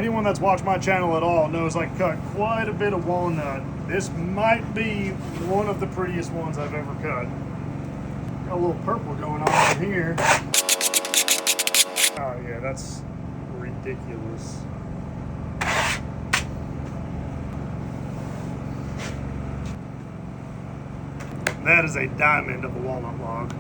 Anyone that's watched my channel at all knows I cut quite a bit of walnut. This might be one of the prettiest ones I've ever cut. Got a little purple going on in here. Oh yeah, that's ridiculous. That is a diamond of a walnut log.